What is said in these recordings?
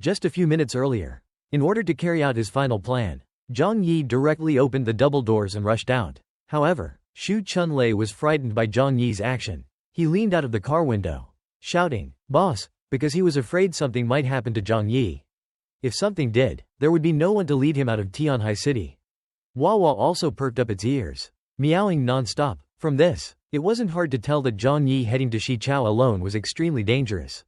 just a few minutes earlier. In order to carry out his final plan, Jang Yi directly opened the double doors and rushed out. However, Shu Chunlei was frightened by Jang Yi's action. He leaned out of the car window, shouting, "Boss," because he was afraid something might happen to Jang Yi. If something did, there would be no one to lead him out of Tianhai City. Wawa also perked up its ears, meowing non-stop. From this, it wasn't hard to tell that Jang Yi heading to Xichao alone was extremely dangerous.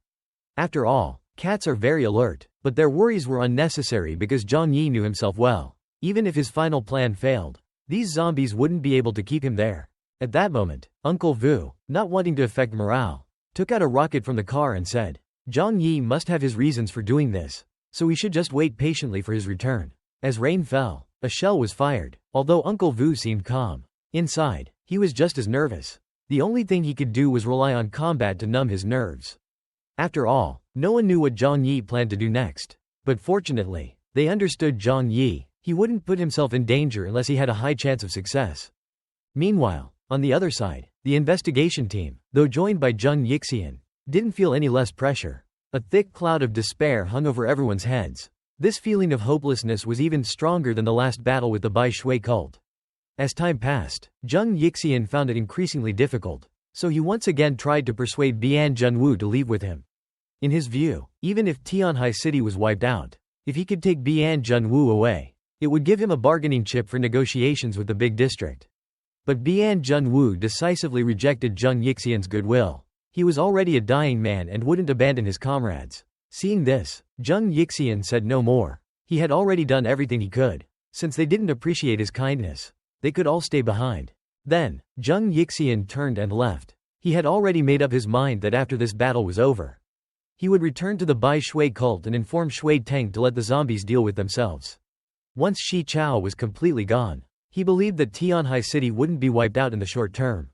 After all, cats are very alert, but their worries were unnecessary because Jang Yi knew himself well. Even if his final plan failed, these zombies wouldn't be able to keep him there. At that moment, Uncle Vu, not wanting to affect morale, took out a rocket from the car and said, "Jang Yi must have his reasons for doing this, so we should just wait patiently for his return." As rain fell, a shell was fired. Although Uncle Vu seemed calm, inside, he was just as nervous. The only thing he could do was rely on combat to numb his nerves. After all, no one knew what Jang Yi planned to do next. But fortunately, they understood Jang Yi. He wouldn't put himself in danger unless he had a high chance of success. Meanwhile, on the other side, the investigation team, though joined by Zheng Yixian, didn't feel any less pressure. A thick cloud of despair hung over everyone's heads. This feeling of hopelessness was even stronger than the last battle with the Bai Shui cult. As time passed, Zheng Yixian found it increasingly difficult, so he once again tried to persuade Bian Zhenwu to leave with him. In his view, even if Tianhai City was wiped out, if he could take Bian Zhenwu away, it would give him a bargaining chip for negotiations with the big district. But Bian Zhenwu decisively rejected Zheng Yixian's goodwill. He was already a dying man and wouldn't abandon his comrades. Seeing this, Zheng Yixian said no more. He had already done everything he could. Since they didn't appreciate his kindness, they could all stay behind. Then, Zheng Yixian turned and left. He had already made up his mind that after this battle was over, he would return to the Bai Shui cult and inform Shui Teng to let the zombies deal with themselves. Once Shi Chao was completely gone, he believed that Tianhai City wouldn't be wiped out in the short term.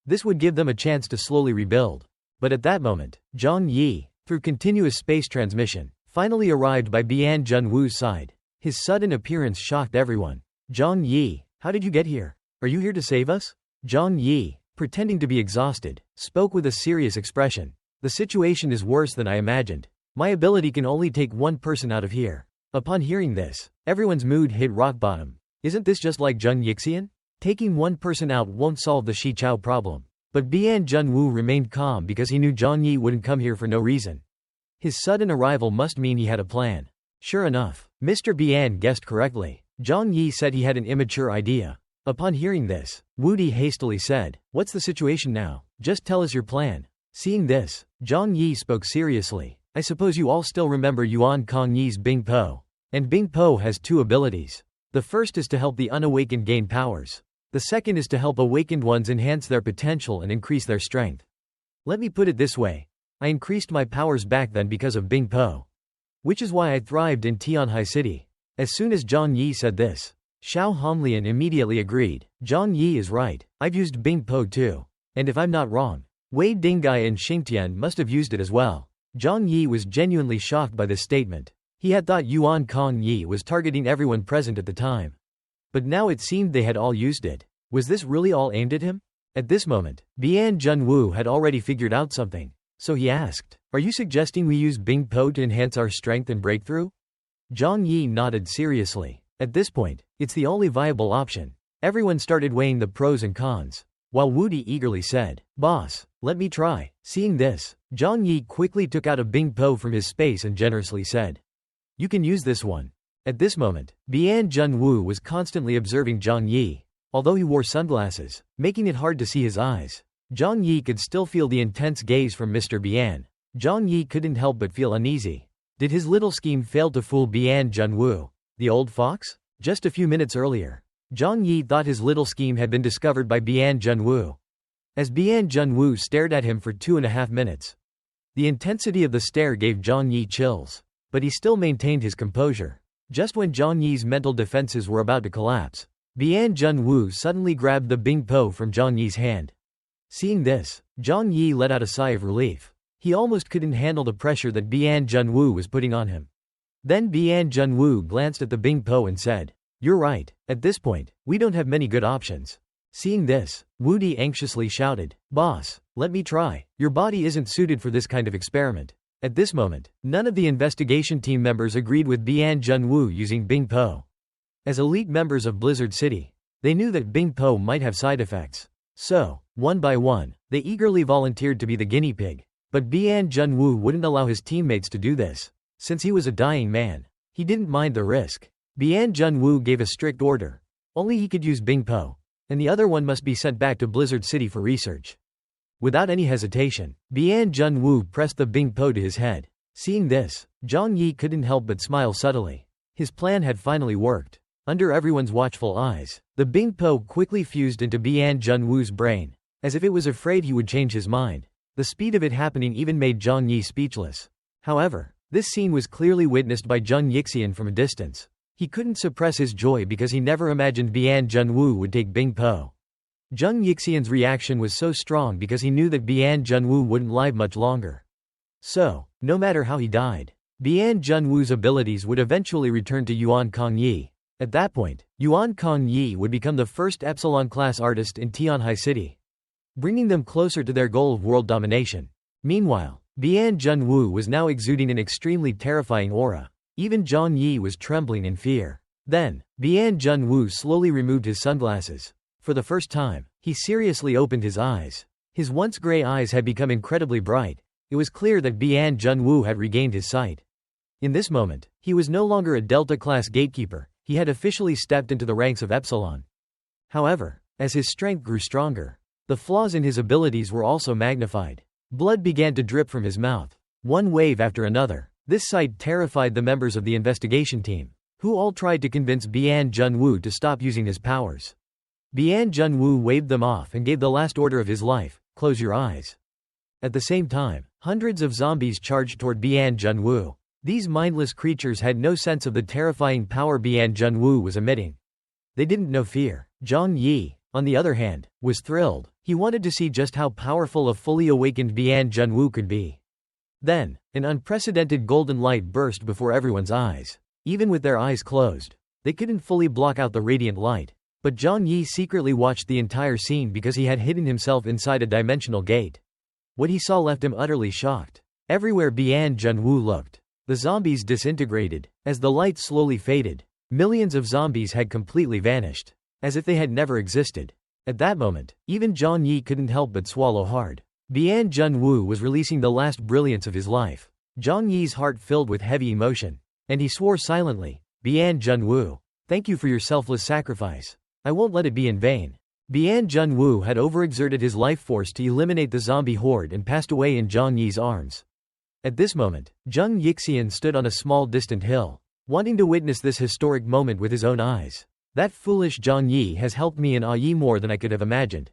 This would give them a chance to slowly rebuild. But at that moment, Zhang Yi, through continuous space transmission, finally arrived by Bian Zhenwu's side. His sudden appearance shocked everyone. "Zhang Yi, how did you get here? Are you here to save us?" Zhang Yi, pretending to be exhausted, spoke with a serious expression. "The situation is worse than I imagined. My ability can only take one person out of here." Upon hearing this, everyone's mood hit rock bottom. Isn't this just like Zheng Yixian? Taking one person out won't solve the Shi Chao problem. But Bian Zhenwu remained calm because he knew Zhang Yi wouldn't come here for no reason. His sudden arrival must mean he had a plan. Sure enough, Mr. Bian guessed correctly. Zhang Yi said he had an immature idea. Upon hearing this, Wudi hastily said, "What's the situation now? Just tell us your plan." Seeing this, Zhang Yi spoke seriously. "I suppose you all still remember Yuan Kong Yi's Bing Po. And Bing Po has two abilities. The first is to help the unawakened gain powers. The second is to help awakened ones enhance their potential and increase their strength. Let me put it this way. I increased my powers back then because of Bing Po. Which is why I thrived in Tianhai City." As soon as Zhang Yi said this, Xiao Honglian immediately agreed. "Zhang Yi is right. I've used Bing Po too. And if I'm not wrong, Wei Dingai and Xingtian must have used it as well." Zhang Yi was genuinely shocked by this statement. He had thought Yuan Kong Yi was targeting everyone present at the time. But now it seemed they had all used it. Was this really all aimed at him? At this moment, Bian Zhenwu had already figured out something. So he asked, "Are you suggesting we use Bing Po to enhance our strength and breakthrough?" Zhang Yi nodded seriously. At this point, it's the only viable option. Everyone started weighing the pros and cons. While Wudi eagerly said, "Boss, let me try." Seeing this, Zhang Yi quickly took out a Bing Po from his space and generously said, "You can use this one." At this moment, Bian Zhenwu was constantly observing Zhang Yi. Although he wore sunglasses, making it hard to see his eyes, Zhang Yi could still feel the intense gaze from Mr. Bian. Zhang Yi couldn't help but feel uneasy. Did his little scheme fail to fool Bian Zhenwu, the old fox? Just a few minutes earlier, Zhang Yi thought his little scheme had been discovered by Bian Zhenwu. As Bian Zhenwu stared at him for 2.5 minutes, the intensity of the stare gave Zhang Yi chills. But he still maintained his composure. Just when Zhang Yi's mental defenses were about to collapse, Bian Zhenwu suddenly grabbed the Bing Po from Zhang Yi's hand. Seeing this, Zhang Yi let out a sigh of relief. He almost couldn't handle the pressure that Bian Zhenwu was putting on him. Then Bian Zhenwu glanced at the Bing Po and said, "You're right. At this point, we don't have many good options." Seeing this, Wudi anxiously shouted, "Boss, let me try. Your body isn't suited for this kind of experiment." At this moment, none of the investigation team members agreed with Bian Junwoo using Bing Po. As elite members of Blizzard City, they knew that Bing Po might have side effects. So, one by one, they eagerly volunteered to be the guinea pig. But Bian Junwoo wouldn't allow his teammates to do this. Since he was a dying man, he didn't mind the risk. Bian Junwoo gave a strict order. Only he could use Bing Po, and the other one must be sent back to Blizzard City for research. Without any hesitation, Bian Junwoo pressed the Bing Po to his head. Seeing this, Jang Yi couldn't help but smile subtly. His plan had finally worked. Under everyone's watchful eyes, the Bing Po quickly fused into Bian Junwoo's brain, as if it was afraid he would change his mind. The speed of it happening even made Jang Yi speechless. However, this scene was clearly witnessed by Jung Yixian from a distance. He couldn't suppress his joy because he never imagined Bian Junwoo would take Bing Po. Jung Yixian's reaction was so strong because he knew that Bian Junwoo wouldn't live much longer. So, no matter how he died, Bian Junwoo's abilities would eventually return to Yuan Kongyi. At that point, Yuan Kongyi would become the first Epsilon-class artist in Tianhai City, bringing them closer to their goal of world domination. Meanwhile, Bian Junwoo was now exuding an extremely terrifying aura. Even Jang Yi was trembling in fear. Then, Bian Junwoo slowly removed his sunglasses. For the first time, he seriously opened his eyes. His once gray eyes had become incredibly bright. It was clear that Bian Junwoo had regained his sight. In this moment, he was no longer a Delta-class gatekeeper. He had officially stepped into the ranks of Epsilon. However, as his strength grew stronger, the flaws in his abilities were also magnified. Blood began to drip from his mouth, one wave after another. This sight terrified the members of the investigation team, who all tried to convince Bian Junwoo to stop using his powers. Bian Junwoo waved them off and gave the last order of his life: close your eyes. At the same time, hundreds of zombies charged toward Bian Junwoo. These mindless creatures had no sense of the terrifying power Bian Junwoo was emitting. They didn't know fear. Jang Yi, on the other hand, was thrilled. He wanted to see just how powerful a fully awakened Bian Junwoo could be. Then, an unprecedented golden light burst before everyone's eyes. Even with their eyes closed, they couldn't fully block out the radiant light. But Jang Yi secretly watched the entire scene because he had hidden himself inside a dimensional gate. What he saw left him utterly shocked. Everywhere Bian Junwoo looked, the zombies disintegrated. As the light slowly faded, millions of zombies had completely vanished, as if they had never existed. At that moment, even Jang Yi couldn't help but swallow hard. Bian Junwoo was releasing the last brilliance of his life. Jang Yi's heart filled with heavy emotion, and he swore silently, "Bian Junwoo, thank you for your selfless sacrifice. I won't let it be in vain." Bian Junwoo had overexerted his life force to eliminate the zombie horde and passed away in Jang Yi's arms. At this moment, Jung Yixian stood on a small distant hill, wanting to witness this historic moment with his own eyes. That foolish Jang Yi has helped me in Yi more than I could have imagined.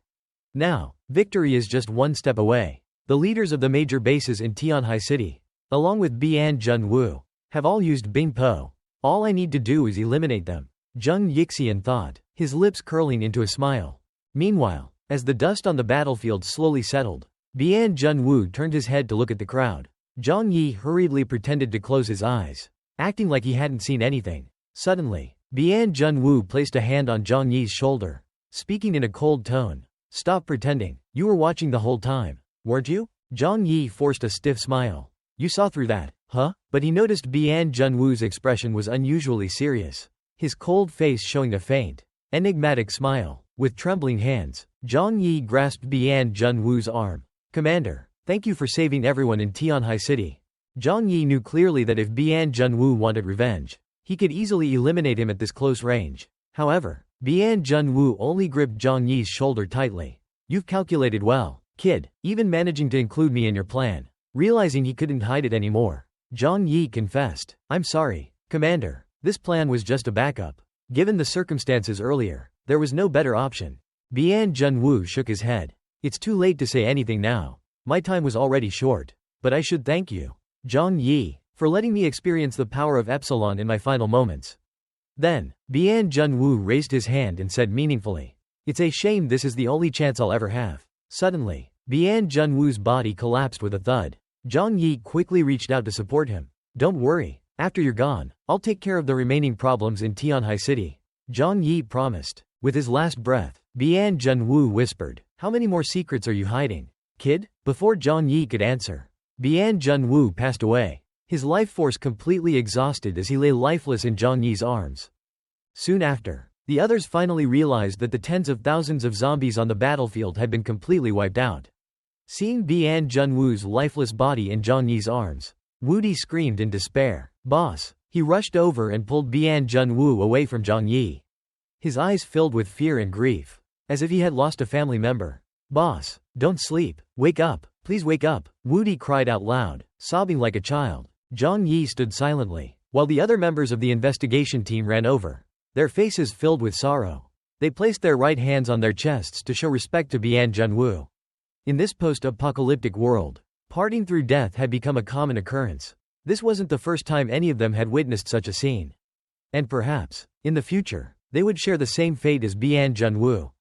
Now, victory is just one step away. The leaders of the major bases in Tianhai City, along with Bian Junwoo, have all used Bing Po. All I need to do is eliminate them, Jung Yixian thought, his lips curling into a smile. Meanwhile, as the dust on the battlefield slowly settled, Bian Junwoo turned his head to look at the crowd. Jang Yi hurriedly pretended to close his eyes, acting like he hadn't seen anything. Suddenly, Bian Junwoo placed a hand on Jang Yi's shoulder, speaking in a cold tone. "Stop pretending. You were watching the whole time, weren't you?" Jang Yi forced a stiff smile. "You saw through that, huh?" But he noticed Bian Junwoo's expression was unusually serious, his cold face showing a faint, enigmatic smile. With trembling hands, Jang Yi grasped Bian Junwoo's arm. "Commander, thank you for saving everyone in Tianhai City." Jang Yi knew clearly that if Bian Junwoo wanted revenge, he could easily eliminate him at this close range. However, Bian Junwoo only gripped Jang Yi's shoulder tightly. "You've calculated well, kid, even managing to include me in your plan." Realizing he couldn't hide it anymore, Jang Yi confessed, "I'm sorry, Commander. This plan was just a backup. Given the circumstances earlier, there was no better option." Bian Junwoo shook his head. "It's too late to say anything now. My time was already short. But I should thank you, Jang Yi, for letting me experience the power of Epsilon in my final moments." Then, Bian Junwoo raised his hand and said meaningfully, "It's a shame this is the only chance I'll ever have." Suddenly, Bian Junwoo's body collapsed with a thud. Jang Yi quickly reached out to support him. "Don't worry, after you're gone, I'll take care of the remaining problems in Tianhai City," Jang Yi promised. With his last breath, Bian Junwoo whispered, "How many more secrets are you hiding, kid?" Before Jang Yi could answer, Bian Junwoo passed away, his life force completely exhausted as he lay lifeless in Jang Yi's arms. Soon after, the others finally realized that the tens of thousands of zombies on the battlefield had been completely wiped out. Seeing Bian Junwoo's lifeless body in Jang Yi's arms, Woody screamed in despair. "Boss!" He rushed over and pulled Bian Junwoo away from Jang Yi. His eyes filled with fear and grief, as if he had lost a family member. "Boss, don't sleep. Wake up. Please wake up," Woody cried out loud, sobbing like a child. Jang Yi stood silently, while the other members of the investigation team ran over, their faces filled with sorrow. They placed their right hands on their chests to show respect to Bian Junwoo. In this post-apocalyptic world, parting through death had become a common occurrence. This wasn't the first time any of them had witnessed such a scene. And perhaps, in the future, they would share the same fate as Bian Junwoo.